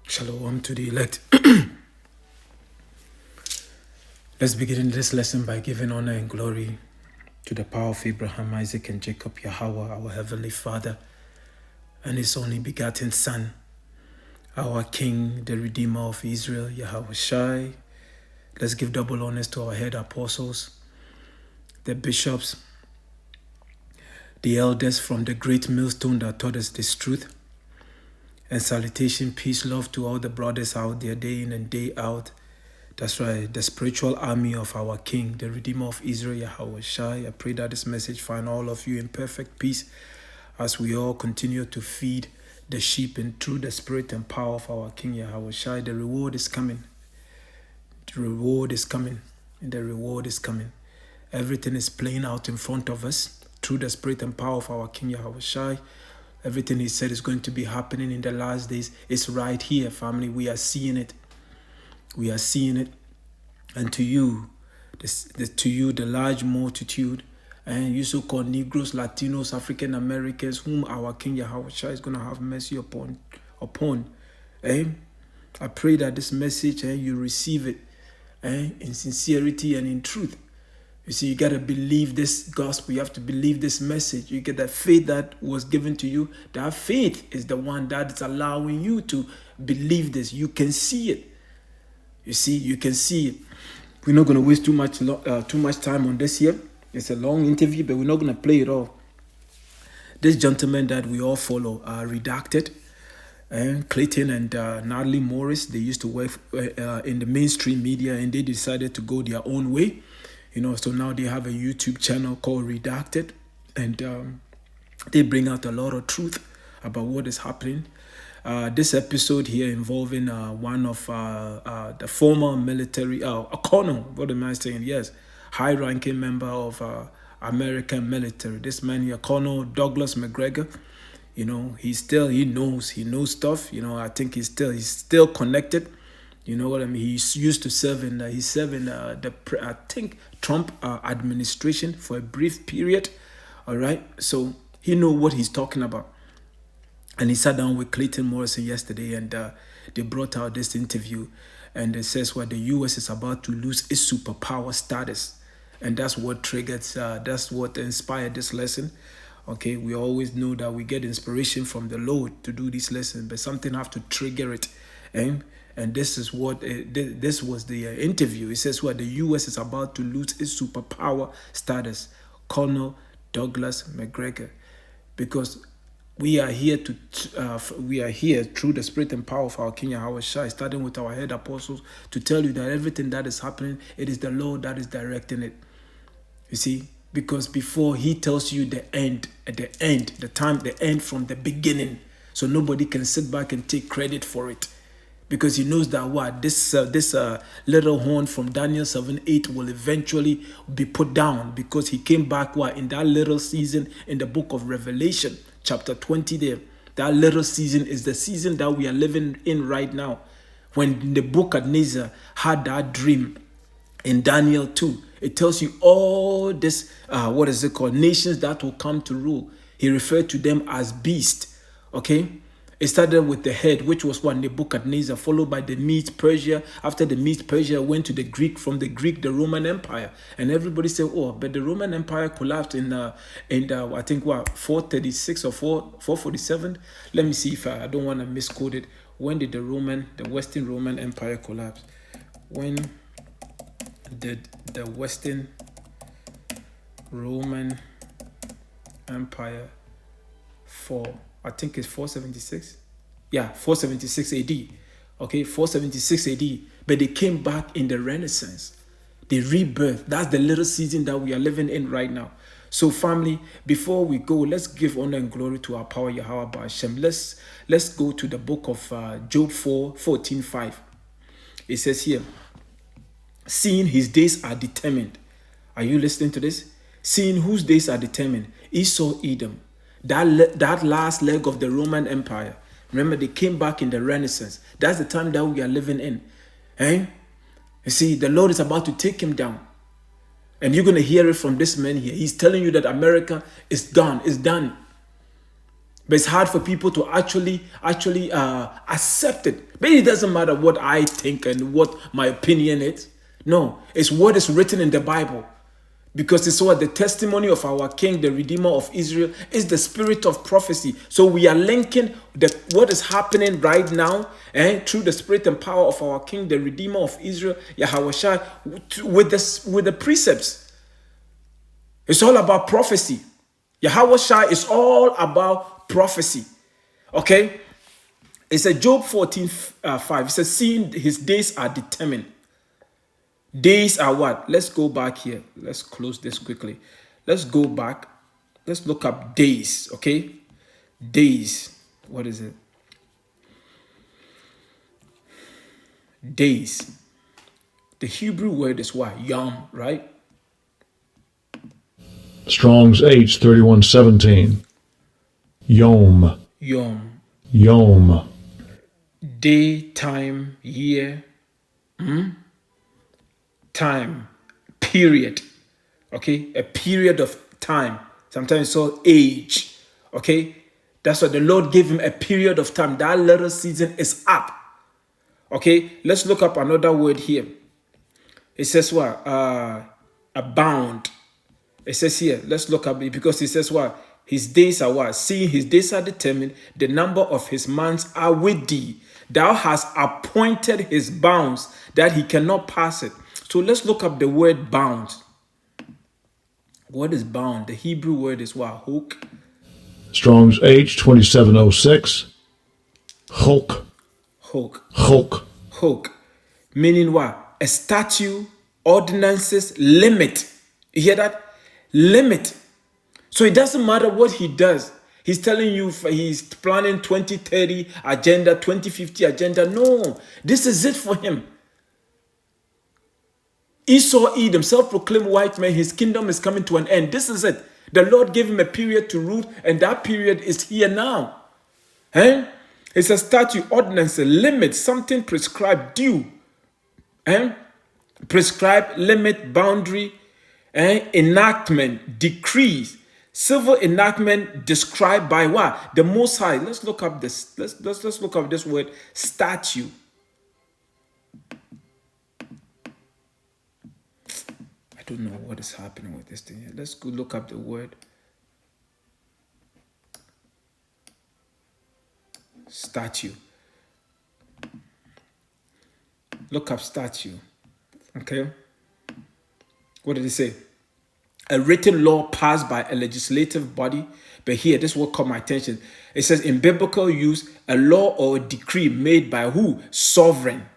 Shalom to the elect. Let's begin this lesson by giving honor and glory to the power of Abraham, Isaac, and Jacob, Yahweh, our Heavenly Father, and His only begotten Son, our King, the Redeemer of Israel, Yahweh Shai. Let's give double honors to our head apostles, the bishops, the elders from the great millstone that taught us this truth. And salutation, peace, love to all the brothers out there, day in and day out. That's right, the spiritual army of our King, the Redeemer of Israel, Yahweh Shai. I pray that this message find all of you in perfect peace as we all continue to feed the sheep and through the spirit and power of our King, Yahweh Shai. The reward is coming. The reward is coming. The reward is coming. Everything is playing out in front of us through the spirit and power of our King, Yahweh Shai. Everything He said is going to be happening in the last days. It's right here, family. We are seeing it. We are seeing it. And to you, the large multitude, and you so-called Negroes, Latinos, African Americans, whom our King Yahweh Shai is going to have mercy upon. I pray that this message, you receive it in sincerity and in truth. You see, you got to believe this gospel. You have to believe this message. You get that faith that was given to you. That faith is the one that is allowing you to believe this. You can see it. You see, you can see it. We're not going to waste too much time on this here. It's a long interview, but we're not going to play it all. This gentleman that we all follow are redacted. Clayton and Natalie Morris, they used to work in the mainstream media, and they decided to go their own way. So now they have a YouTube channel called Redacted, and they bring out a lot of truth about what is happening. This episode here involving one of the former military, a colonel, what am I saying? Yes, high-ranking member of American military. This man here, Col Douglas MacGregor. He knows stuff. I think he's still connected. You know what I mean? He's used to serving. He's serving I think Trump administration for a brief period. All right, so he knows what he's talking about. And he sat down with Clayton Morrison yesterday, and they brought out this interview, and it says the U.S. is about to lose its superpower status, and that's what triggered. That's what inspired this lesson. Okay, we always know that we get inspiration from the Lord to do this lesson, but something have to trigger it, And this is what this was the interview. It says the U.S. is about to lose its superpower status, Col Douglas MacGregor, because we are here through the spirit and power of our King Yahweh Shai, starting with our head apostles, to tell you that everything that is happening, it is the Lord that is directing it. You see, because before He tells you the end, at the end, the end from the beginning, so nobody can sit back and take credit for it. Because He knows that this little horn from Daniel 7:8 will eventually be put down, because He came back in that little season in the book of Revelation, chapter 20 there. That little season is the season that we are living in right now. When Nebuchadnezzar had that dream in Daniel 2, it tells you all this, nations that will come to rule. He referred to them as beasts, okay? It started with the head, which was Nebuchadnezzar, followed by the Medes, Persia. After the Medes, Persia went to the Greek, from the Greek, the Roman Empire. And everybody said, but the Roman Empire collapsed in I think 436 or 447. Let me see if I don't want to misquote it. When did the Western Roman Empire collapse? When did the Western Roman Empire fall? I think it's 476. Yeah, 476 AD. Okay, 476 AD. But they came back in the Renaissance. They rebirth. That's the little season that we are living in right now. So family, before we go, let's give honor and glory to our power Yahweh Ba'Shem. Let's go to the book of Job 4:14-5. It says here, seeing his days are determined. Are you listening to this? Seeing whose days are determined? Esau, Edom. That last leg of the Roman Empire. Remember, they came back in the Renaissance. That's the time that we are living in. You see, the Lord is about to take him down. And you're going to hear it from this man here. He's telling you that America is done. It's done. But it's hard for people to actually accept it. But it doesn't matter what I think and what my opinion is. No, it's what is written in the Bible. Because it's what the testimony of our King, the Redeemer of Israel, is the spirit of prophecy. So we are linking what is happening right now through the spirit and power of our King, the Redeemer of Israel, Yahweh, with the precepts. It's all about prophecy. Yahweh is all about prophecy. Okay? It's a Job 14:5. It says, seeing his days are determined. Days are what? Let's go back here. Let's close this quickly. Let's go back. Let's look up days, okay? Days. What is it? Days. The Hebrew word is what? Yom, right? Strong's H3117. Yom. Yom. Yom. Day, time, year. Time, period. Okay, a period of time. Sometimes it's called age. Okay, that's what the Lord gave him, a period of time. That little season is up. Okay, let's look up another word here. It says what? Abound. It says here, let's look up it because it says what? His days are what? Seeing his days are determined, the number of his months are with thee. Thou hast appointed his bounds that he cannot pass it. So let's look up the word bound. What is bound? The Hebrew word is what? Hook. Strong's H2706. Hulk. Hook. Hulk. Hook. Meaning what? A statute, ordinances, limit. You hear that? Limit. So it doesn't matter what he does. He's telling you he's planning 2030 agenda, 2050 agenda. No, this is it for him. Esau, Edom, self-proclaimed white man, his kingdom is coming to an end. This is it. The Lord gave him a period to rule, and that period is here now. It's a statute, ordinance, a limit, something prescribed, due. Prescribed, limit, boundary, enactment, decrees, civil enactment described by what? The Most High. Let's look up this. Let's look up this word, statute. I don't know what is happening with this thing. Let's go look up the word statue. Look up statue. Okay. What did it say? A written law passed by a legislative body. But here, this will caught my attention. It says in biblical use, a law or a decree made by who? Sovereign.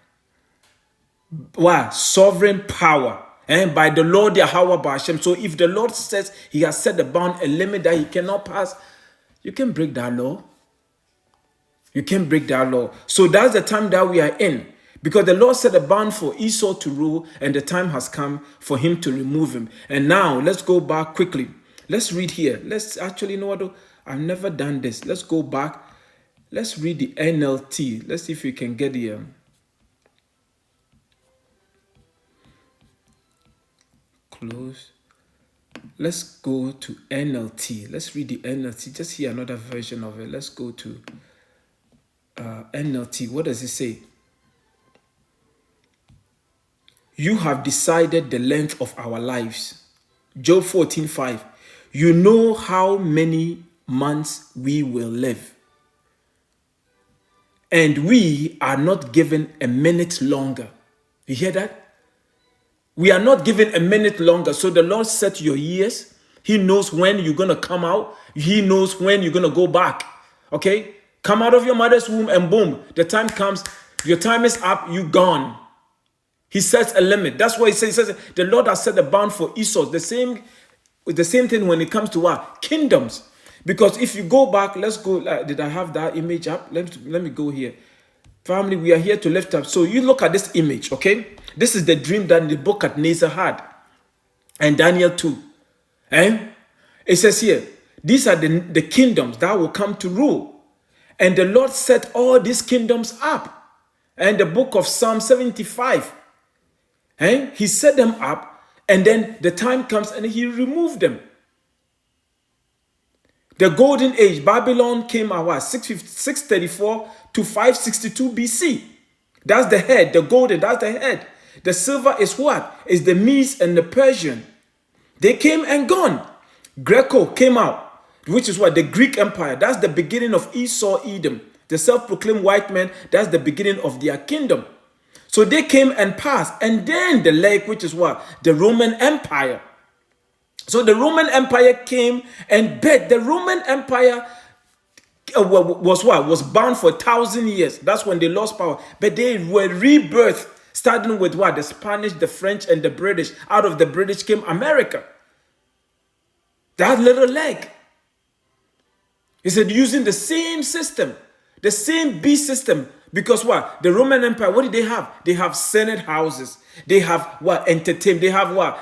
Why? Sovereign power. And by the Lord Yahweh Ba'ashem. So if the Lord says he has set a bound, a limit that he cannot pass, you can break that law. You can break that law. So that's the time that we are in. Because the Lord set a bound for Esau to rule, and the time has come for him to remove him. And now let's go back quickly. Let's read here. Let's actually, you know what? I've never done this. Let's go back. Let's read the NLT. Let's see if we can get the close. Let's go to NLT. Let's read the NLT. Just hear another version of it. Let's go to NLT. What does it say? You have decided the length of our lives. Job 14:5. You know how many months we will live. And we are not given a minute longer. You hear that? We are not given a minute longer. So the Lord set your years. He knows when you're going to come out. He knows when you're going to go back. Okay? Come out of your mother's womb and boom, the time comes. Your time is up. You're gone. He sets a limit. That's why he says the Lord has set a bound for Esau. The same thing when it comes to what? Kingdoms. Because if you go back, let's go. Did I have that image up? Let me go here. Family, we are here to lift up. So you look at this image, okay? This is the dream that Nebuchadnezzar had. And Daniel too. It says here, these are the kingdoms that will come to rule. And the Lord set all these kingdoms up. And the book of Psalm 75. He set them up. And then the time comes and he removed them. The golden age, Babylon came at what? 634 to 562 BC. That's the head, the golden, that's the head. The silver is what? Is the Medes and the Persian. They came and gone. Greco came out, which is what? The Greek Empire. That's the beginning of Esau, Edom. The self-proclaimed white men, that's the beginning of their kingdom. So they came and passed. And then the leg, which is what? The Roman Empire. So the Roman Empire came and bet. The Roman Empire was what? Was bound for 1,000 years. That's when they lost power. But they were rebirthed, starting with what? The Spanish, the French, and the British. Out of the British came America. That little leg. He said using the same system, the same beast system. Because what? The Roman Empire, what did they have? They have senate houses. They have what? Entertainment. They have what?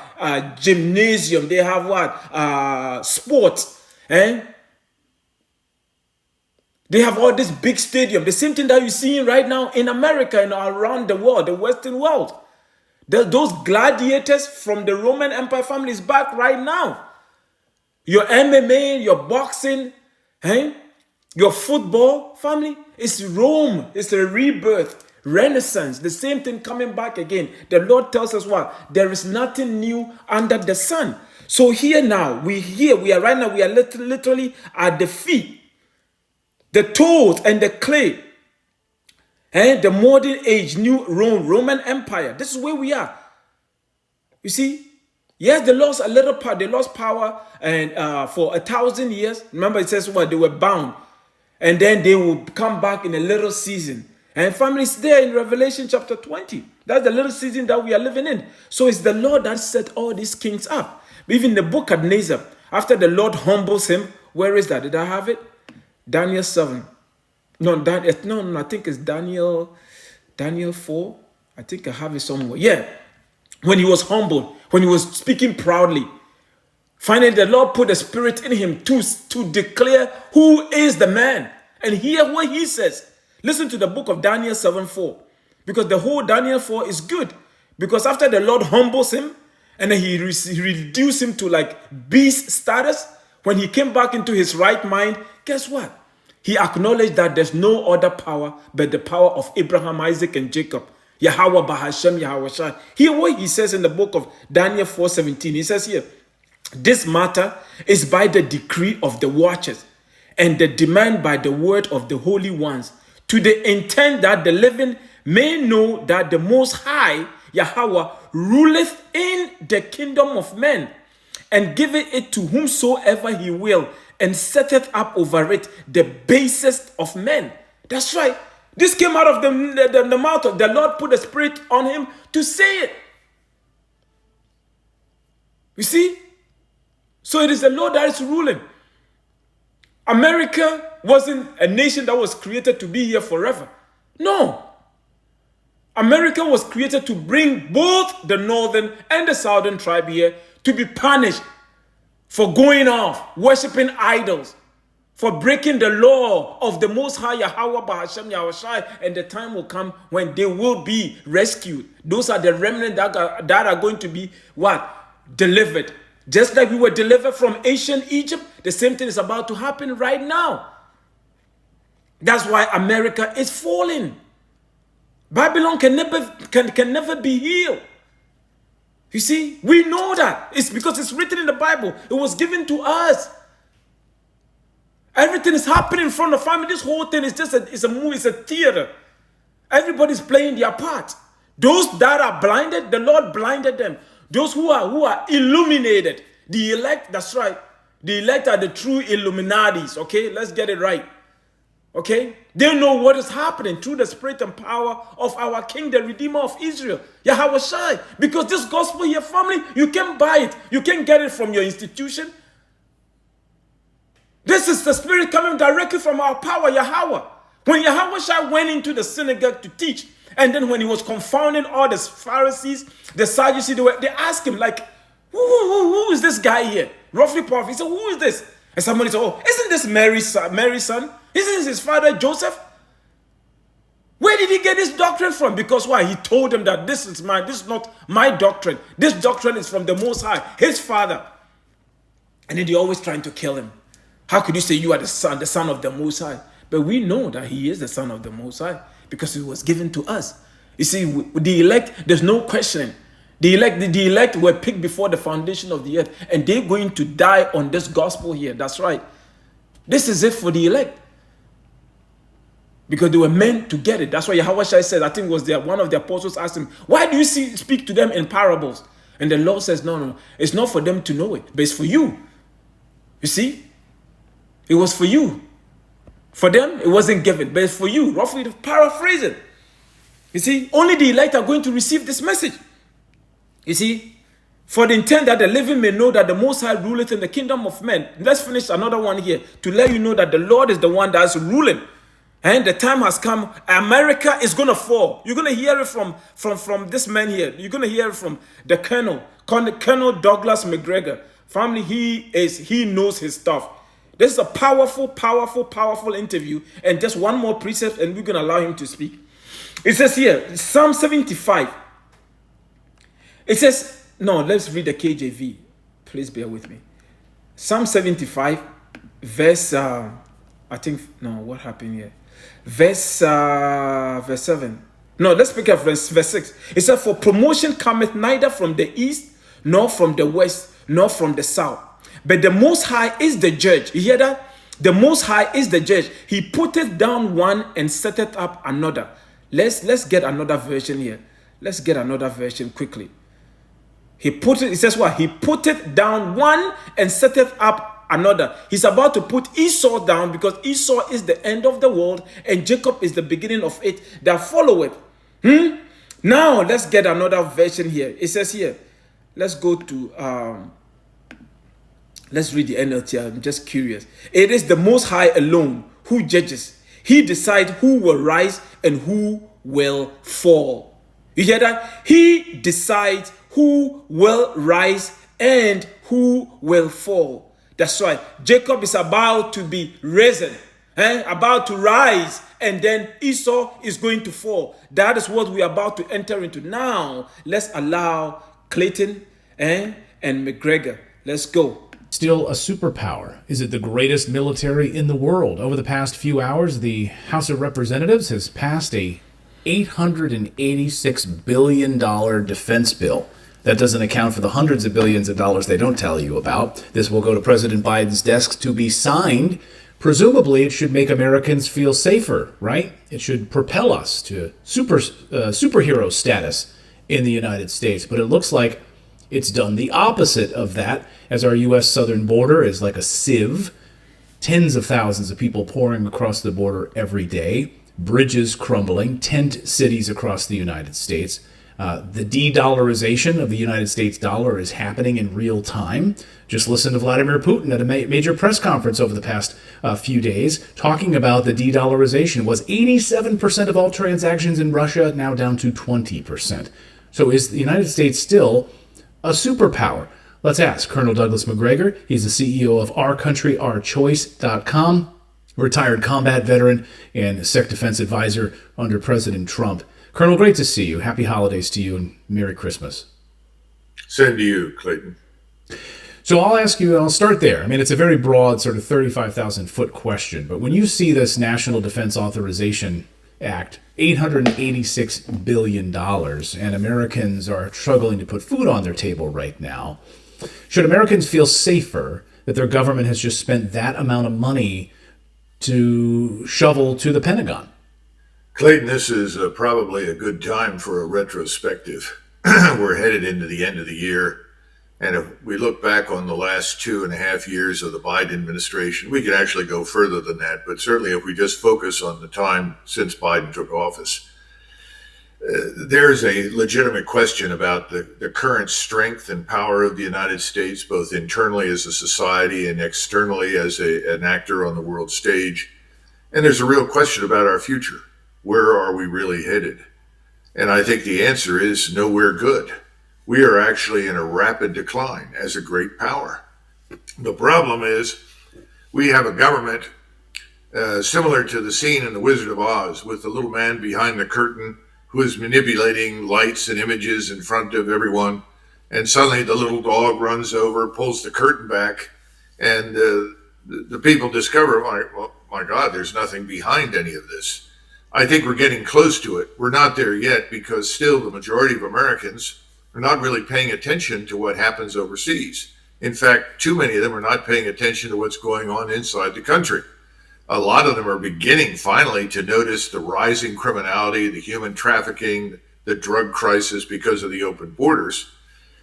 Gymnasium. They have what? Sports. They have all this big stadium. The same thing that you're seeing right now in America and around the world, the Western world. Those gladiators from the Roman Empire family is back right now. Your MMA, your boxing, your football family, it's Rome. It's a rebirth, renaissance, the same thing coming back again. The Lord tells us what? There is nothing new under the sun. So here now, we are right now, we are literally at the feet, the toes and the clay, the modern age, new Roman Empire. This is where we are. You see? Yes, they lost a little power. They lost power and for 1,000 years. Remember, it says what? They were bound. And then they will come back in a little season. And families there in Revelation chapter 20. That's the little season that we are living in. So it's the Lord that set all these kings up. Even the book of Nebuchadnezzar, after the Lord humbles him, where is that? Did I have it? Daniel 7. No, I think it's Daniel 4. I think I have it somewhere. Yeah. When he was humbled, when he was speaking proudly, finally the Lord put a spirit in him to declare who is the man. And hear what he says. Listen to the book of Daniel 7:4. Because the whole Daniel 4 is good. Because after the Lord humbles him, and then he reduced him to like beast status, when he came back into his right mind, guess what? He acknowledged that there's no other power but the power of Abraham, Isaac, and Jacob. Yahweh Bahashem, Yahweh Shai. Hear what he says in the book of Daniel 4:17. He says here, this matter is by the decree of the watchers and the demand by the word of the holy ones, to the intent that the living may know that the Most High, Yahweh, ruleth in the kingdom of men, and giveth it to whomsoever he will, and setteth up over it the basest of men. That's right. This came out of the mouth of the Lord, put the spirit on him to say it. You see? So it is the Lord that is ruling. America wasn't a nation that was created to be here forever. No. America was created to bring both the northern and the southern tribe here to be punished for going off, worshiping idols, for breaking the law of the Most High Yahweh Bahashem Yahweh Shai, and the time will come when they will be rescued. Those are the remnant that are going to be what? Delivered. Just like we were delivered from ancient Egypt, the same thing is about to happen right now. That's why America is falling. Babylon can never be healed. You see, we know that. It's because it's written in the Bible. It was given to us. Everything is happening in front of the family. This whole thing is just it's a movie, it's a theater. Everybody's playing their part. Those that are blinded, the Lord blinded them. Those who are illuminated, the elect, that's right. The elect are the true Illuminatis, okay? Let's get it right. Okay? They know what is happening through the spirit and power of our King, the Redeemer of Israel, Yahweh Shai. Because this gospel here, family, you can't buy it. You can't get it from your institution. This is the spirit coming directly from our power, Yahweh. When Yahweh Shai went into the synagogue to teach, and then when he was confounding all the Pharisees, the Sadducees, they asked him, like, who is this guy here? Roughly prophet. He said, who is this? And somebody said, oh, isn't this Mary's son? Isn't this his father, Joseph? Where did he get this doctrine from? Because why? He told them that this is not my doctrine. This doctrine is from the Most High, his father. And then they're always trying to kill him. How could you say you are the son of the Most High? But we know that he is the son of the Most High because it was given to us. You see, the elect, there's no questioning. The elect were picked before the foundation of the earth, and they're going to die on this gospel here. That's right. This is it for the elect. Because they were meant to get it. That's why Yahweh Shai said, I think it was there, one of the apostles asked him, why do you speak to them in parables? And the Lord says, no, it's not for them to know it, but it's for you. You see? It was for you. For them, it wasn't given, but it's for you. Roughly to paraphrase it. You see, only the elect are going to receive this message. You see, for the intent that the living may know that the Most High ruleth in the kingdom of men. Let's finish another one here to let you know that the Lord is the one that's ruling. And the time has come. America is going to fall. You're going to hear it from this man here. You're going to hear it from the Colonel Douglas MacGregor. Family, he knows his stuff. This is a powerful interview. And just one more precept and we're going to allow him to speak. It says here, Psalm 75. It says, no, let's read the KJV. Please bear with me. Psalm 75, verse, what happened here? Verse 7. No, let's pick up verse 6. It says, for promotion cometh neither from the east, nor from the west, nor from the south. But the Most High is the judge. You hear that? The Most High is the judge. He putteth down one and setteth up another. Let's get another version here. Let's get another version quickly. It says what? He putteth down one and setteth up another. He's about to put Esau down because Esau is the end of the world and Jacob is the beginning of it that followeth. Now let's get another version here. It says here, let's go to let's read the NLT. I'm just curious. It is the Most High alone who judges. He decides who will rise and who will fall. You hear that? He decides who will rise and who will fall. That's right. Jacob is about to be risen, about to rise, and then Esau is going to fall. That is what we are about to enter into. Now, let's allow Clayton and MacGregor. Let's go. Still a superpower? Is it the greatest military in the world? Over the past few hours, the House of Representatives has passed a $886 billion defense bill. That doesn't account for the hundreds of billions of dollars they don't tell you about. This will go to President Biden's desk to be signed. Presumably, it should make Americans feel safer, right? It should propel us to superhero status in the United States. But it looks like it's done the opposite of that, as our U.S. southern border is like a sieve. Tens of thousands of people pouring across the border every day. Bridges crumbling. Tent cities across the United States. The de-dollarization of the United States dollar is happening in real time. Just listen to Vladimir Putin at a major press conference over the past few days talking about the de-dollarization. Was 87% of all transactions in Russia, now down to 20%. So is the United States still a superpower? Let's ask Colonel Douglas MacGregor. He's the CEO of OurCountryOurChoice.com, retired combat veteran and Sec Defense Advisor under President Trump. Colonel, great to see you. Happy holidays to you and Merry Christmas. Same to you, Clayton. So I'll ask you, I'll start there. I mean, it's a very broad, sort of 35,000-foot question, but when you see this National Defense Authorization Act, $886 billion, and Americans are struggling to put food on their table right now, should Americans feel safer that their government has just spent that amount of money to shovel to the Pentagon? Clayton, this is probably a good time for a retrospective. We're headed into the end of the year. And if we look back on the last 2.5 years of the Biden administration, we could actually go further than that. But certainly if we just focus on the time since Biden took office, there's a legitimate question about the current strength and power of the United States, both internally as a society and externally as an actor on the world stage. And there's a real question about our future. Where are we really headed? And I think the answer is nowhere good. We are actually in a rapid decline as a great power. The problem is we have a government similar to the scene in The Wizard of Oz with the little man behind the curtain who is manipulating lights and images in front of everyone. And suddenly the little dog runs over, pulls the curtain back, and the people discover, my God, there's nothing behind any of this. I think we're getting close to it. We're not there yet because still the majority of Americans are not really paying attention to what happens overseas. In fact, too many of them are not paying attention to what's going on inside the country. A lot of them are beginning finally to notice the rising criminality, the human trafficking, the drug crisis because of the open borders.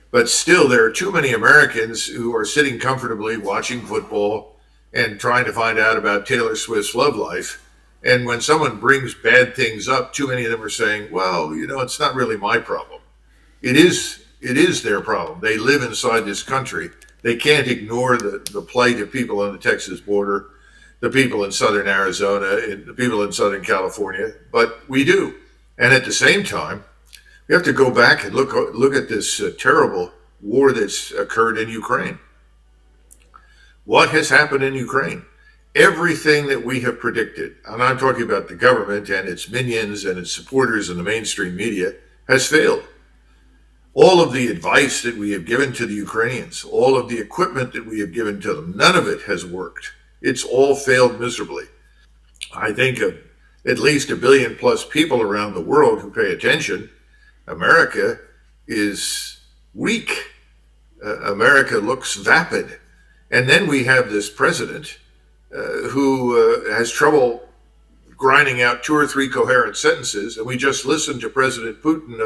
But still, there are too many Americans who are sitting comfortably watching football and trying to find out about Taylor Swift's love life. And when someone brings bad things up, too many of them are saying, well, it's not really my problem. It is their problem. They live inside this country. They can't ignore the plight of people on the Texas border, the people in southern Arizona, and the people in southern California, but we do. And at the same time, we have to go back and look at this terrible war that's occurred in Ukraine. What has happened in Ukraine? Everything that we have predicted, and I'm talking about the government and its minions and its supporters in the mainstream media, has failed. All of the advice that we have given to the Ukrainians, all of the equipment that we have given to them, none of it has worked. It's all failed miserably. I think of at least 1 billion plus people around the world who pay attention. America is weak. America looks vapid. And then we have this president who has trouble grinding out 2 or 3 coherent sentences. And we just listened to President Putin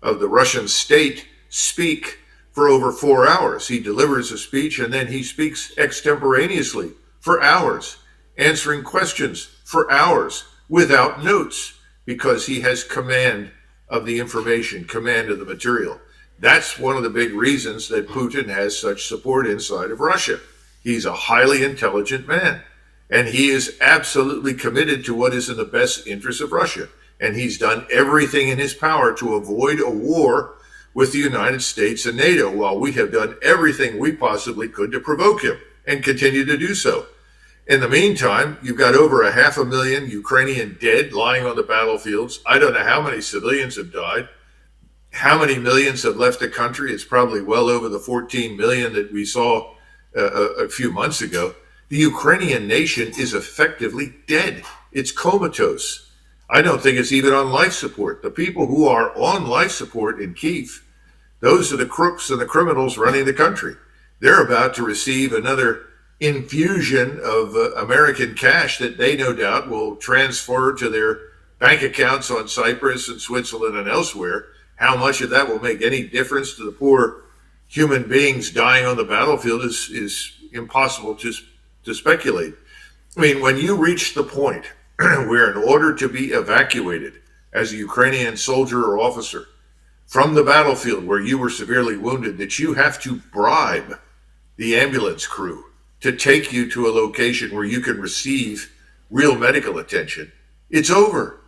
of the Russian state speak for over 4 hours. He delivers a speech and then he speaks extemporaneously for hours, answering questions for hours without notes because he has command of the information, command of the material. That's one of the big reasons that Putin has such support inside of Russia. He's a highly intelligent man, and he is absolutely committed to what is in the best interest of Russia. And he's done everything in his power to avoid a war with the United States and NATO, while we have done everything we possibly could to provoke him and continue to do so. In the meantime, you've got over 500,000 Ukrainian dead lying on the battlefields. I don't know how many civilians have died. How many millions have left the country? It's probably well over the 14 million that we saw a few months ago. The Ukrainian nation is effectively dead. It's comatose. I don't think it's even on life support. The people who are on life support in Kyiv, those are the crooks and the criminals running the country. They're about to receive another infusion of American cash that they no doubt will transfer to their bank accounts on Cyprus and Switzerland and elsewhere. How much of that will make any difference to the poor human beings dying on the battlefield is impossible to speculate. I mean, when you reach the point where in order to be evacuated as a Ukrainian soldier or officer from the battlefield where you were severely wounded, that you have to bribe the ambulance crew to take you to a location where you can receive real medical attention, it's over.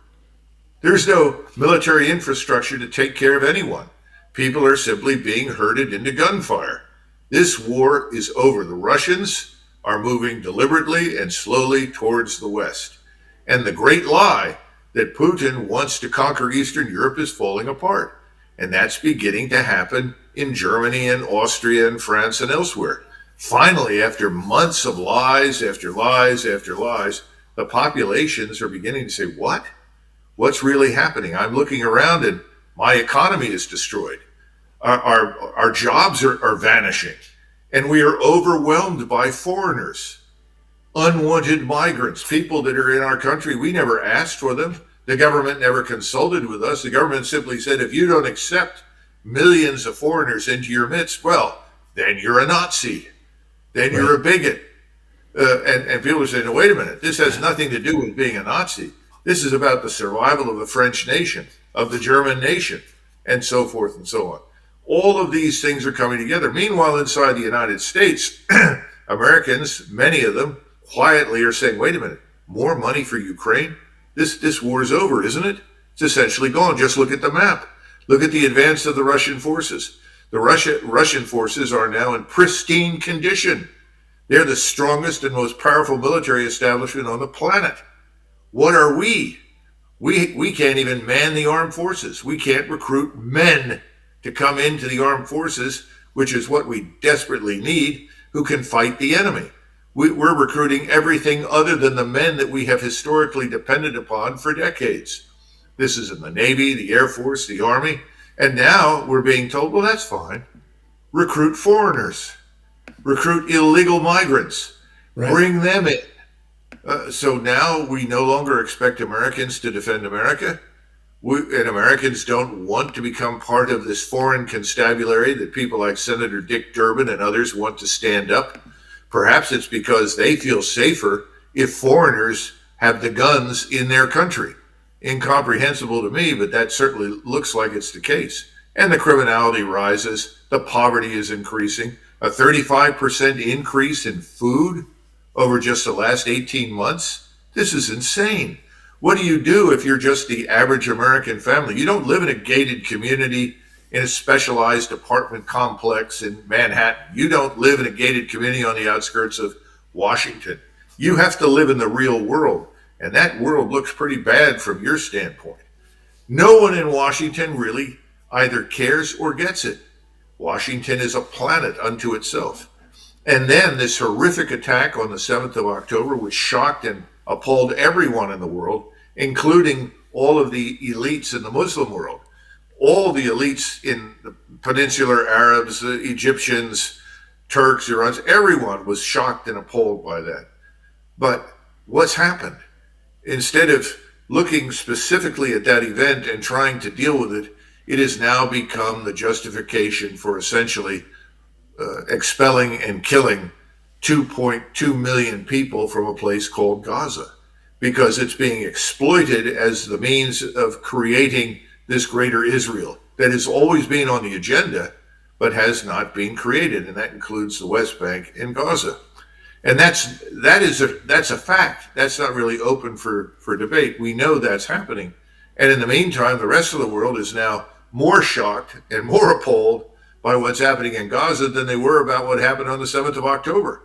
There's no military infrastructure to take care of anyone. People are simply being herded into gunfire. This war is over. The Russians are moving deliberately and slowly towards the West. And the great lie that Putin wants to conquer Eastern Europe is falling apart. And that's beginning to happen in Germany and Austria and France and elsewhere. Finally, after months of lies after lies after lies, the populations are beginning to say, what? What's really happening? I'm looking around and my economy is destroyed. Our jobs are vanishing. And we are overwhelmed by foreigners, unwanted migrants, people that are in our country. We never asked for them. The government never consulted with us. The government simply said, if you don't accept millions of foreigners into your midst, well, then you're a Nazi. Then you're a bigot. And people are saying, no, wait a minute, this has nothing to do with being a Nazi. This is about the survival of the French nation, of the German nation, and so forth and so on. All of these things are coming together. Meanwhile, inside the United States, Americans, many of them, quietly are saying, wait a minute, more money for Ukraine? This war is over, isn't it? It's essentially gone. Just look at the map. Look at the advance of the Russian forces. The Russian forces are now in pristine condition. They're the strongest and most powerful military establishment on the planet. What are we? We can't even man the armed forces. We can't recruit men to come into the armed forces, which is what we desperately need, who can fight the enemy. We're recruiting everything other than the men that we have historically depended upon for decades. This is in the Navy, the Air Force, the Army. And now we're being told, well, that's fine. Recruit foreigners, recruit illegal migrants, Right. bring them in. So now we no longer expect Americans to defend America. And Americans don't want to become part of this foreign constabulary that people like Senator Dick Durbin and others want to stand up. Perhaps it's because they feel safer if foreigners have the guns in their country. Incomprehensible to me, but that certainly looks like it's the case. And the criminality rises, the poverty is increasing, a 35% increase in food over just the last 18 months. This is insane. What do you do if you're just the average American family? You don't live in a gated community in a specialized apartment complex in Manhattan. You don't live in a gated community on the outskirts of Washington. You have to live in the real world. And that world looks pretty bad from your standpoint. No one in Washington really either cares or gets it. Washington is a planet unto itself. And then this horrific attack on the 7th of October, which shocked and appalled everyone in the world, including all of the elites in the Muslim world. All the elites in the peninsular Arabs, Egyptians, Turks, Iranians, everyone was shocked and appalled by that. But what's happened? Instead of looking specifically at that event and trying to deal with it, it has now become the justification for essentially expelling and killing 2.2 million people from a place called Gaza, because it's being exploited as the means of creating this greater Israel that has always been on the agenda, but has not been created. And that includes the West Bank and Gaza. And that's a fact. That's not really open for debate. We know that's happening. And in the meantime, the rest of the world is now more shocked and more appalled by what's happening in Gaza than they were about what happened on the 7th of October.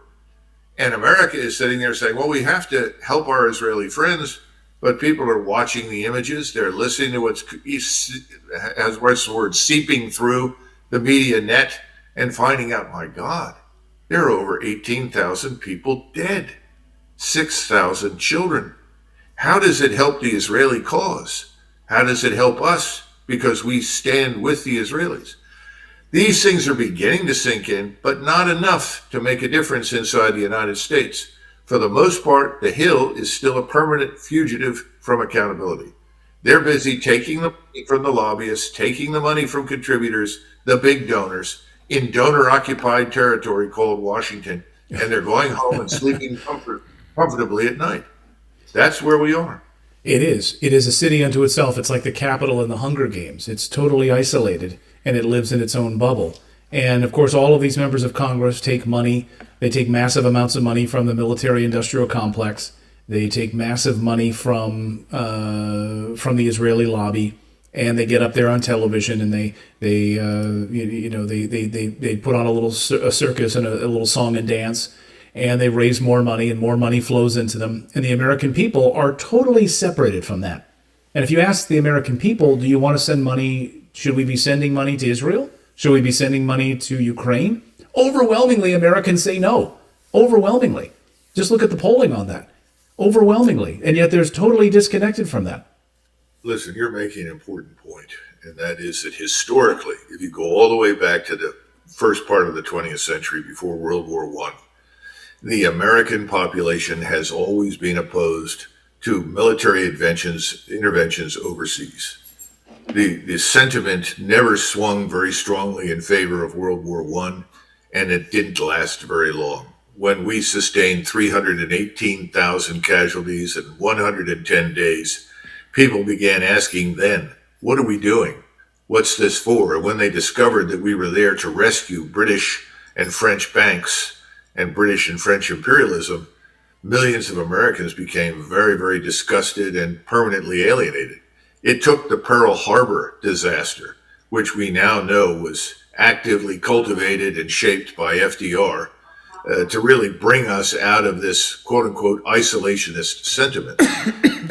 And America is sitting there saying, well, we have to help our Israeli friends, but people are watching the images. They're listening to what's the word, seeping through the media net and finding out, my God, there are over 18,000 people dead, 6,000 children. How does it help the Israeli cause? How does it help us? Because we stand with the Israelis. These things are beginning to sink in, but not enough to make a difference inside the United States. For the most part, the Hill is still a permanent fugitive from accountability. They're busy taking the money from the lobbyists, taking the money from contributors, the big donors, in donor-occupied territory called Washington, and they're going home and sleeping comfortably at night. That's where we are. It is. It is a city unto itself. It's like the Capitol in the Hunger Games. It's totally isolated, and it lives in its own bubble. And, of course, all of these members of Congress take money. They take massive amounts of money from the military-industrial complex. They take massive money from the Israeli lobby, and they get up there on television and they put on a circus and a little song and dance, and they raise more money, and more money flows into them. And the American people are totally separated from that. And if you ask the American people, do you want to send money? Should we be sending money to Israel? Should we be sending money to Ukraine? Overwhelmingly, Americans say no. Overwhelmingly. Just look at the polling on that. Overwhelmingly. And yet there's totally disconnected from that. Listen, you're making an important point, and that is that historically, if you go all the way back to the first part of the 20th century before World War I, the American population has always been opposed to military interventions overseas. The sentiment never swung very strongly in favor of World War I, and it didn't last very long. When we sustained 318,000 casualties in 110 days, people began asking then, what are we doing? What's this for? And when they discovered that we were there to rescue British and French banks and British and French imperialism, millions of Americans became very, very disgusted and permanently alienated. It took the Pearl Harbor disaster, which we now know was actively cultivated and shaped by FDR, to really bring us out of this quote-unquote isolationist sentiment.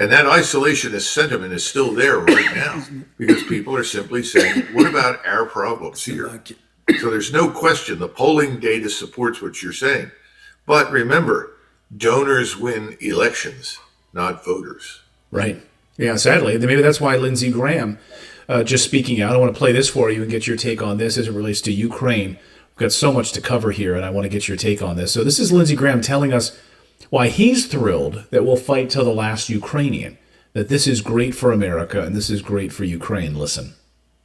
And that isolationist sentiment is still there right now because people are simply saying, what about our problems here? So there's no question the polling data supports what you're saying. But remember, donors win elections, not voters. Right. Yeah, sadly. Maybe that's why Lindsey Graham, just speaking out, I want to play this for you and get your take on this as it relates to Ukraine. We've got so much to cover here, and I want to get your take on this. So this is Lindsey Graham telling us why he's thrilled that we'll fight till the last Ukrainian, that this is great for America and this is great for Ukraine. Listen.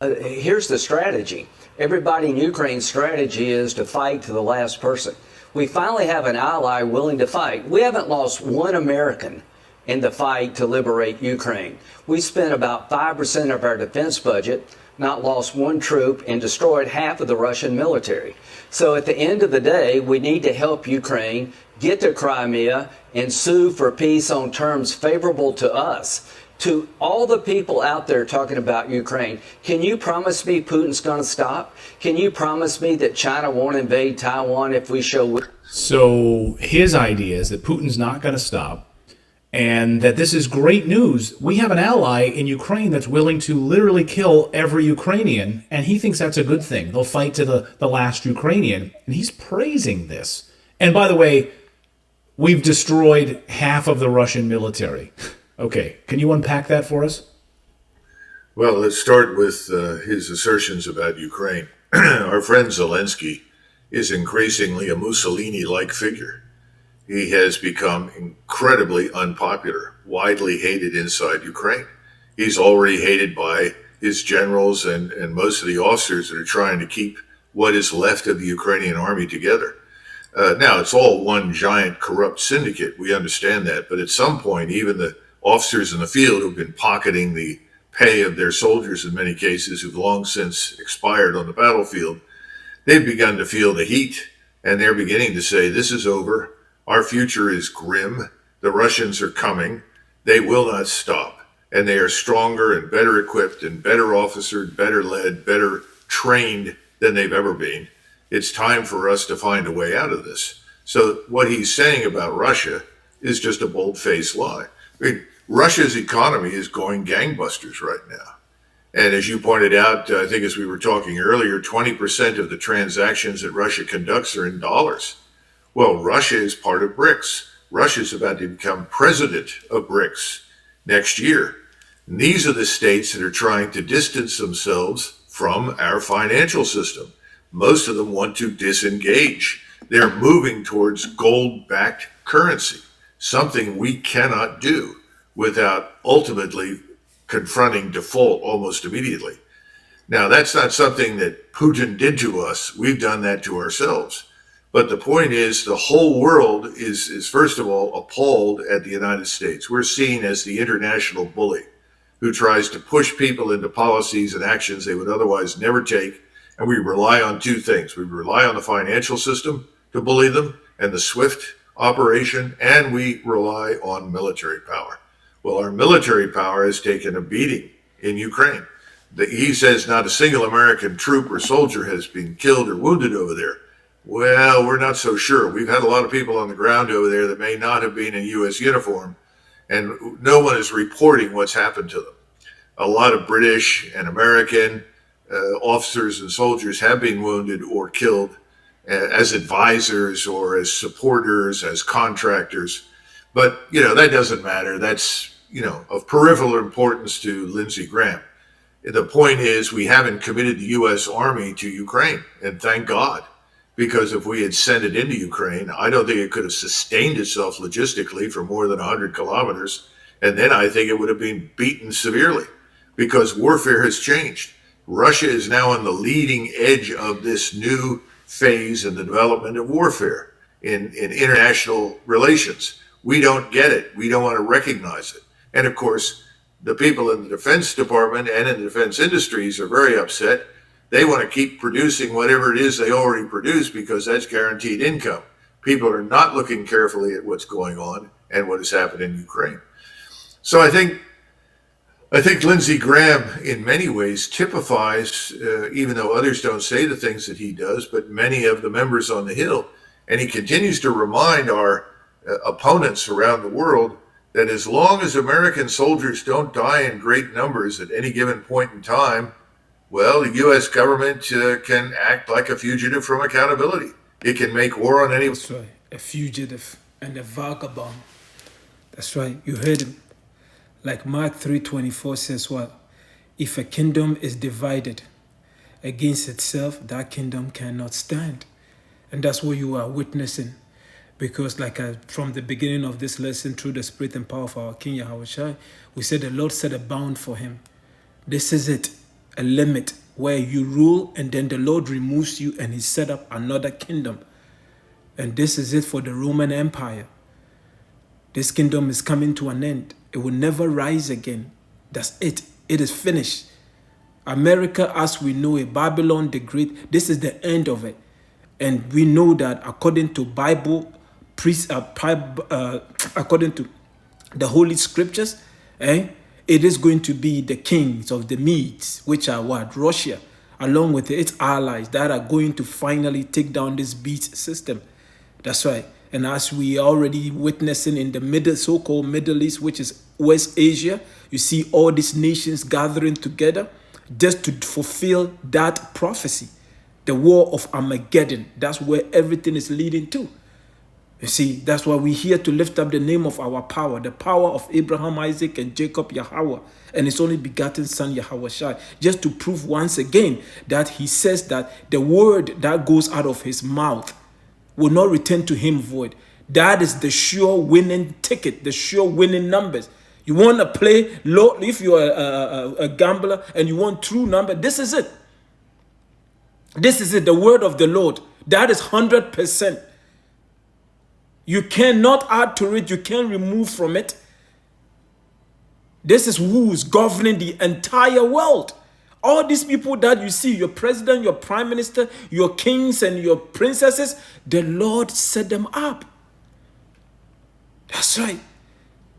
Here's the strategy. Everybody in Ukraine's strategy is to fight to the last person. We finally have an ally willing to fight. We haven't lost one American in the fight to liberate Ukraine. We spent about 5% of our defense budget, not lost one troop, and destroyed half of the Russian military. So at the end of the day, we need to help Ukraine get to Crimea and sue for peace on terms favorable to us. To all the people out there talking about Ukraine, can you promise me Putin's going to stop? Can you promise me that China won't invade Taiwan if we show... So his idea is that Putin's not going to stop, and that this is great news. We have an ally in Ukraine that's willing to literally kill every Ukrainian, and he thinks that's a good thing. They'll fight to the last Ukrainian, and he's praising this. And by the way, we've destroyed half of the Russian military. Okay, can you unpack that for us? Well, let's start with his assertions about Ukraine. Our friend Zelensky is increasingly a Mussolini-like figure. He has become incredibly unpopular, widely hated inside Ukraine. He's already hated by his generals and most of the officers that are trying to keep what is left of the Ukrainian army together. Now, it's all one giant corrupt syndicate. We understand that. But at some point, even the officers in the field who've been pocketing the pay of their soldiers in many cases, who've long since expired on the battlefield, they've begun to feel the heat, and they're beginning to say, this is over. Our future is grim. The Russians are coming. They will not stop. And they are stronger and better equipped and better officered, better led, better trained than they've ever been. It's time for us to find a way out of this. So what he's saying about Russia is just a bold-faced lie. I mean, Russia's economy is going gangbusters right now. And as you pointed out, I think as we were talking earlier, 20% of the transactions that Russia conducts are in dollars. Well, Russia is part of BRICS. Russia's about to become president of BRICS next year. And these are the states that are trying to distance themselves from our financial system. Most of them want to disengage. They're moving towards gold-backed currency, something we cannot do without ultimately confronting default almost immediately. Now, that's not something that Putin did to us. We've done that to ourselves. But the point is, the whole world is first of all, appalled at the United States. We're seen as the international bully who tries to push people into policies and actions they would otherwise never take. And we rely on two things. We rely on the financial system to bully them and the SWIFT operation, and we rely on military power. Well, our military power has taken a beating in Ukraine. He says not a single American troop or soldier has been killed or wounded over there. Well, we're not so sure. We've had a lot of people on the ground over there that may not have been in U.S. uniform, and no one is reporting what's happened to them. A lot of British and American officers and soldiers have been wounded or killed as advisors or as supporters, as contractors. But, that doesn't matter. That's, of peripheral importance to Lindsey Graham. The point is we haven't committed the U.S. Army to Ukraine, and thank God. Because if we had sent it into Ukraine, I don't think it could have sustained itself logistically for more than 100 kilometers. And then I think it would have been beaten severely because warfare has changed. Russia is now on the leading edge of this new phase in the development of warfare in international relations. We don't get it. We don't want to recognize it. And of course, the people in the Defense Department and in the defense industries are very upset. They want to keep producing whatever it is they already produce because that's guaranteed income. People are not looking carefully at what's going on and what has happened in Ukraine. So I think Lindsey Graham in many ways typifies, even though others don't say the things that he does, but many of the members on the Hill. And he continues to remind our opponents around the world that as long as American soldiers don't die in great numbers at any given point in time, well, the U.S. government can act like a fugitive from accountability. It can make war on any... That's right. a fugitive, and a vagabond. That's right, you heard him. Like Mark 3:24 says what? If a kingdom is divided against itself, that kingdom cannot stand. And that's what you are witnessing. Because from the beginning of this lesson, through the spirit and power of our King Yahushua, we said the Lord set a bound for him. This is it, a limit where you rule and then the Lord removes you and he set up another kingdom. And this is it for the Roman Empire. This kingdom is coming to an end. It will never rise again. That's it. It is finished. America as we know it, Babylon the Great, this is the end of it. And we know that according to according to the Holy Scriptures, it is going to be the kings of the Medes, which are what? Russia, along with its allies that are going to finally take down this beast system. That's right. And as we are already witnessing in the so-called Middle East, which is West Asia, you see all these nations gathering together just to fulfill that prophecy. The war of Armageddon. That's where everything is leading to. You see, that's why we're here to lift up the name of our power, the power of Abraham, Isaac, and Jacob, Yahweh, and his only begotten son, Yahushua, just to prove once again that he says that the word that goes out of his mouth will not return to him void. That is the sure winning ticket, the sure winning numbers. You want to play low, if you're a gambler and you want true number, this is it. This is it, the word of the Lord. That is 100%. You cannot add to it. You can't remove from it. This is who's governing the entire world. All these people that you see, your president, your prime minister, your kings and your princesses, the Lord set them up. That's right.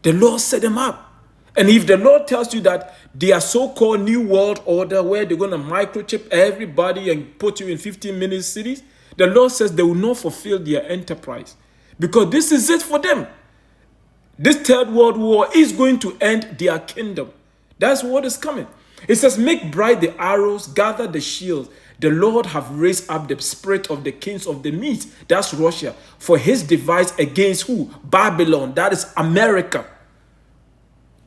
The Lord set them up. And if the Lord tells you that their so-called new world order, where they're going to microchip everybody and put you in 15-minute cities, the Lord says they will not fulfill their enterprise. Because this is it for them. This third world war is going to end their kingdom. That's what is coming. It says, make bright the arrows, gather the shields. The Lord have raised up the spirit of the kings of the Medes, that's Russia, for his device against who? Babylon, that is America.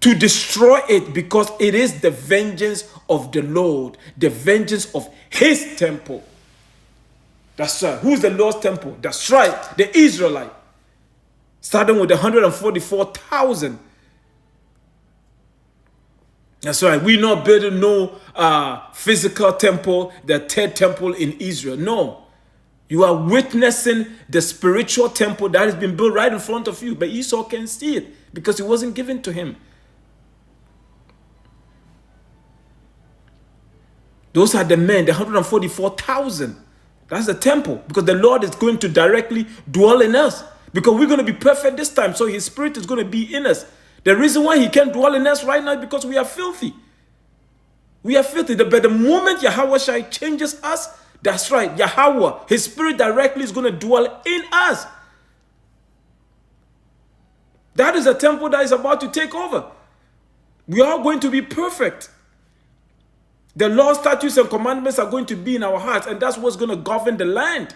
To destroy it, because it is the vengeance of the Lord, the vengeance of his temple. That's right. Who's the Lord's temple? That's right, the Israelite. Starting with 144,000. That's right. We're not building no physical temple, the third temple in Israel. No. You are witnessing the spiritual temple that has been built right in front of you. But Esau can't see it because it wasn't given to him. Those are the men, the 144,000. That's the temple. Because the Lord is going to directly dwell in us. Because we're going to be perfect this time. So his spirit is going to be in us. The reason why he can't dwell in us right now is because we are filthy. We are filthy. But the moment Yahweh changes us, that's right, Yahweh, his spirit directly is going to dwell in us. That is a temple that is about to take over. We are going to be perfect. The law, statutes, and commandments are going to be in our hearts, and that's what's going to govern the land.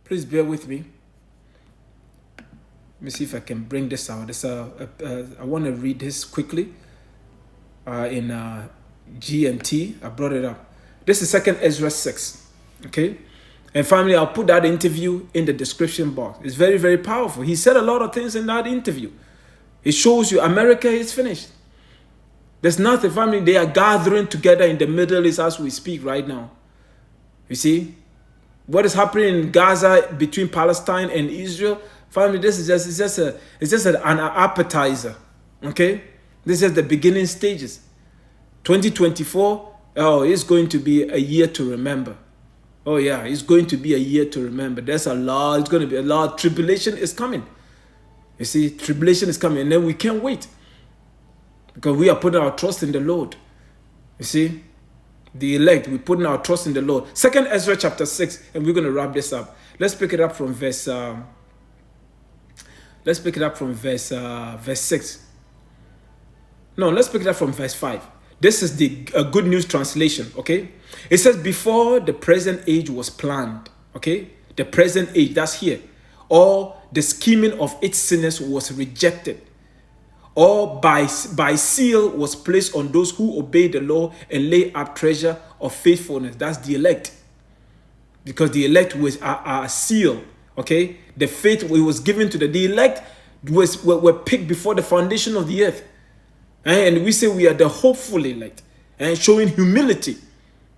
Please bear with me. Let me see if I can bring this out. I want to read this quickly in G&T. I brought it up. This is 2 Ezra 6. Okay? And family, I'll put that interview in the description box. It's very, very powerful. He said a lot of things in that interview. It shows you America is finished. There's nothing, family. They are gathering together in the Middle East as we speak right now. You see? What is happening in Gaza between Palestine and Israel? Family, this is just an appetizer. Okay? This is the beginning stages. 2024, it's going to be a year to remember. Oh yeah, it's going to be a year to remember. There's a lot, it's going to be a lot. Tribulation is coming. You see, tribulation is coming, and then we can't wait. Because we are putting our trust in the Lord. You see? The elect, we're putting our trust in the Lord. 2 Ezra chapter 6, and we're going to wrap this up. Let's pick it up from verse 6. No, let's pick it up from verse 5. This is the Good News translation, okay? It says, before the present age was planned, okay, the present age, that's here, or the scheming of its sinners was rejected, or by seal was placed on those who obey the law and lay up treasure of faithfulness. That's the elect, because the elect was a seal, okay? The faith was given to the elect were picked before the foundation of the earth, and we say we are the hopeful elect, and showing humility.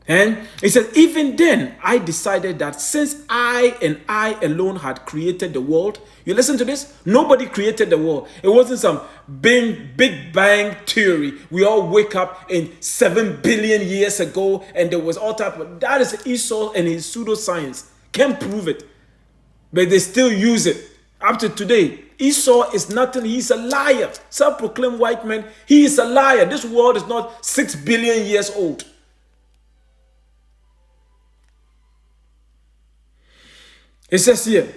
And it says, even then I decided that since I and I alone had created the world. You listen to this? Nobody created the world. It wasn't some big bang theory. We all wake up in 7 billion years ago and there was all type of, that is Esau and his pseudoscience. Can't prove it. But they still use it up to today. Esau is nothing. He's a liar. Self-proclaimed white man. He is a liar. This world is not 6 billion years old. It says here,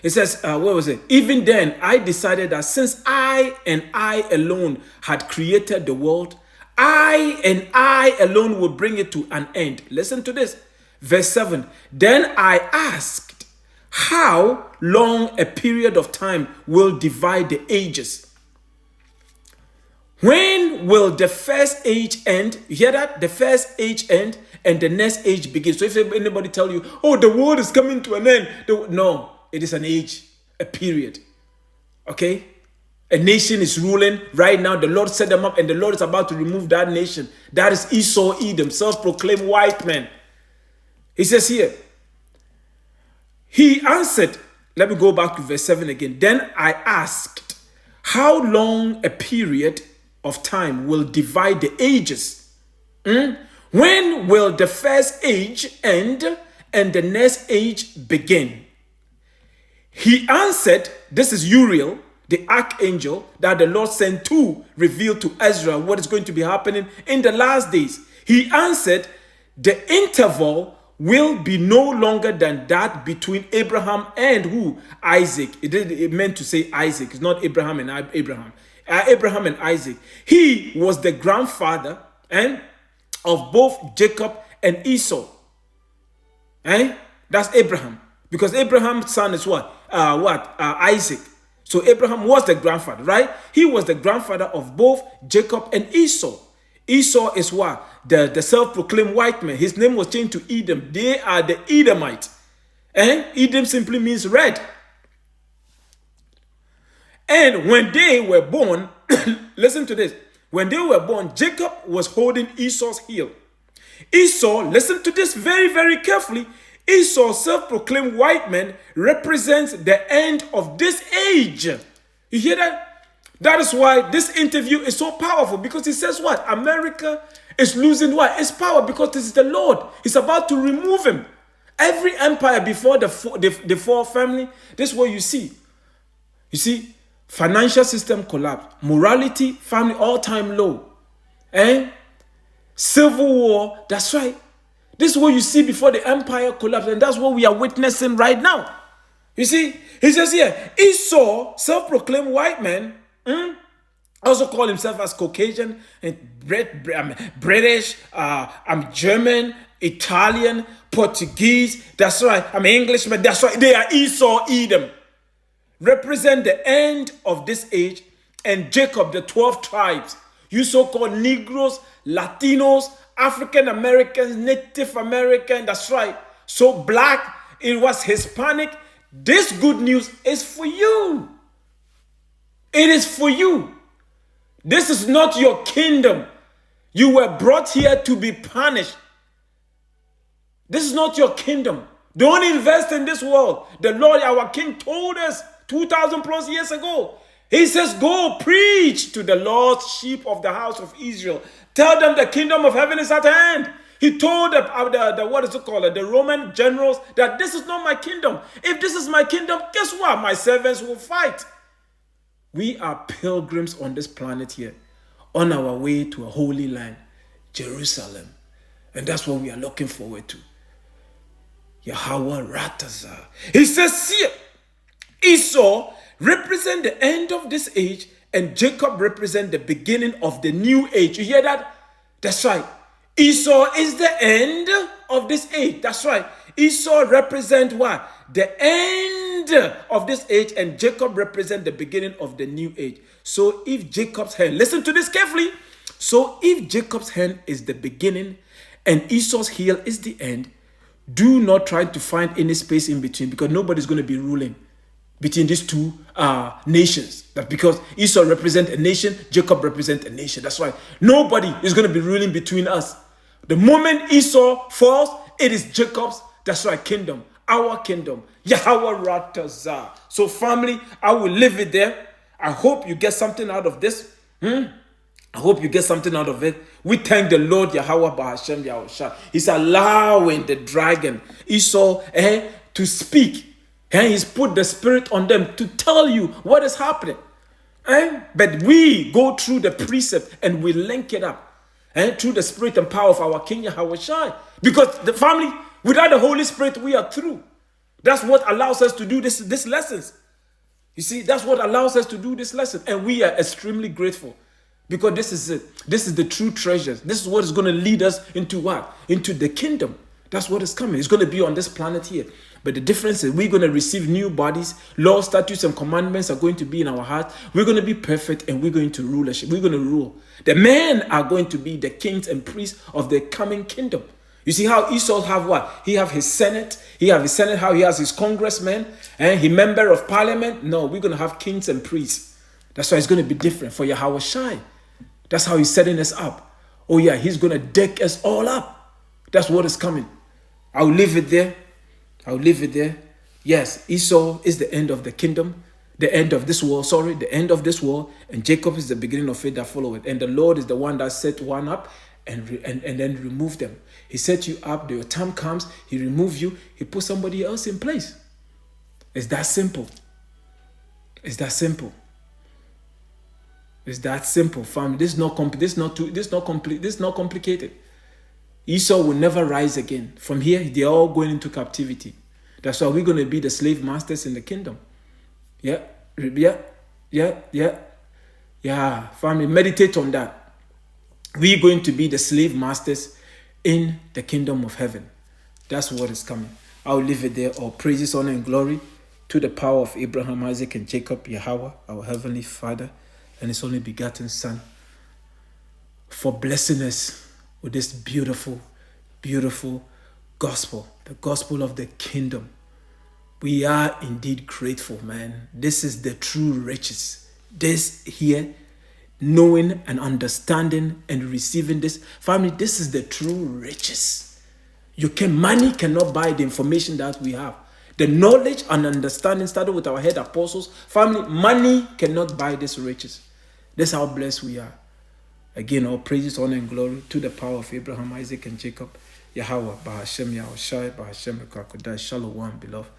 it says, what was it? Even then, I decided that since I and I alone had created the world, I and I alone would bring it to an end. Listen to this. Verse 7. Then I asked, how long a period of time will divide the ages? When will the first age end? You hear that? The first age end and the next age begins. So if anybody tell you, oh, the world is coming to an end. No, it is an age, a period. Okay? A nation is ruling right now. The Lord set them up and the Lord is about to remove that nation. That is Esau, Edom, self-proclaimed white man. He says here, he answered, let me go back to verse 7 again. Then I asked, how long a period of time will divide the ages? When will the first age end and the next age begin? He answered, this is Uriel, the archangel that the Lord sent to reveal to Ezra what is going to be happening in the last days. He answered, the interval will be no longer than that between Abraham and who? Isaac. It meant to say Isaac. It's not Abraham and Abraham. Abraham and Isaac. He was the grandfather of both Jacob and Esau. That's Abraham. Because Abraham's son is what? Isaac. So Abraham was the grandfather, right? He was the grandfather of both Jacob and Esau. Esau is what? The self-proclaimed white man. His name was changed to Edom. They are the Edomites. Edom simply means red. And when they were born, listen to this. When they were born, Jacob was holding Esau's heel. Esau, listen to this very, very carefully. Esau, self-proclaimed white man, represents the end of this age. You hear that? That is why this interview is so powerful, because he says what? America is losing what? Its power, because this is the Lord. He's about to remove him. Every empire before the four family, this is what you see. You see, financial system collapse, morality, family all-time low. Civil war, that's right. This is what you see before the empire collapsed, and that's what we are witnessing right now. You see, he says here, Esau, self-proclaimed white man, also call himself as Caucasian and British, I'm German, Italian, Portuguese, that's right, I'm Englishman, that's right, they are Esau, Edom. Represent the end of this age, and Jacob, the 12 tribes, you so-called Negroes, Latinos, African Americans, Native American, that's right, so black, it was Hispanic. This good news is for you. It is for you. This is not your kingdom. You were brought here to be punished. This is not your kingdom. Don't invest in this world. The Lord, our King, told us 2,000 plus years ago. He says, go preach to the lost sheep of the house of Israel. Tell them the kingdom of heaven is at hand. He told the Roman generals that this is not my kingdom. If this is my kingdom, guess what? My servants will fight. We are pilgrims on this planet here, on our way to a holy land, Jerusalem. And that's what we are looking forward to. Yahweh Ratazah. He says here, Esau represent the end of this age, and Jacob represent the beginning of the new age. You hear that? That's right. Esau is the end of this age. That's right. Esau represent what? The end of this age, and Jacob represent the beginning of the new age. So if Jacob's hand, listen to this carefully. So if Jacob's hand is the beginning and Esau's heel is the end, do not try to find any space in between, because nobody's going to be ruling between these two nations. That because Esau represents a nation, Jacob represents a nation. That's why nobody is going to be ruling between us. The moment Esau falls, it is Jacob's. That's why kingdom, our kingdom, Yahweh Ratazah. So family, I will leave it there. I hope you get something out of this. I hope you get something out of it. We thank the Lord Yahweh Bahashem Yahushua. He's allowing the dragon Esau to speak. And he's put the spirit on them to tell you what is happening. But we go through the precept and we link it up through the spirit and power of our King Yahweh. Because the family, without the Holy Spirit, we are through. That's what allows us to do this lessons. You see, that's what allows us to do this lesson. And we are extremely grateful. Because this is it. This is the true treasures. This is what is going to lead us into what? Into the kingdom. That's what is coming. It's going to be on this planet here. But the difference is we're going to receive new bodies. Laws, statutes, and commandments are going to be in our hearts. We're going to be perfect, and we're going to rulership. We're going to rule. The men are going to be the kings and priests of the coming kingdom. You see how Esau have what? He have his Senate. He have his Senate, how he has his congressmen, and he member of parliament. No, we're going to have kings and priests. That's why it's going to be different for Yahweh Shai. That's how he's setting us up. Oh yeah, he's going to deck us all up. That's what is coming. I'll leave it there. I'll leave it there. Yes, Esau is the end of the kingdom, the end of this world, the end of this world, and Jacob is the beginning of it that follow it. And the Lord is the one that set one up and then remove them. He set you up, the time comes, he remove you, he put somebody else in place. It's that simple. It's that simple. It's that simple, family. This is not complicated. Esau will never rise again. From here, they're all going into captivity. That's why we're going to be the slave masters in the kingdom. Yeah. Family, meditate on that. We're going to be the slave masters in the kingdom of heaven. That's what is coming. I'll leave it there. All praises, honor, and glory to the power of Abraham, Isaac, and Jacob, Yahweh, our heavenly Father, and his only begotten Son, for blessing us with this beautiful, beautiful gospel, the gospel of the kingdom. We are indeed grateful, man. This is the true riches. This here, knowing and understanding and receiving this. Family, this is the true riches. Money cannot buy the information that we have. The knowledge and understanding started with our head apostles. Family, money cannot buy this riches. That's how blessed we are. Again, all praises, honor, and glory to the power of Abraham, Isaac, and Jacob. Yahweh, Bahashem, Yahushai, Bahashem, Rekakodai, Shalom, beloved.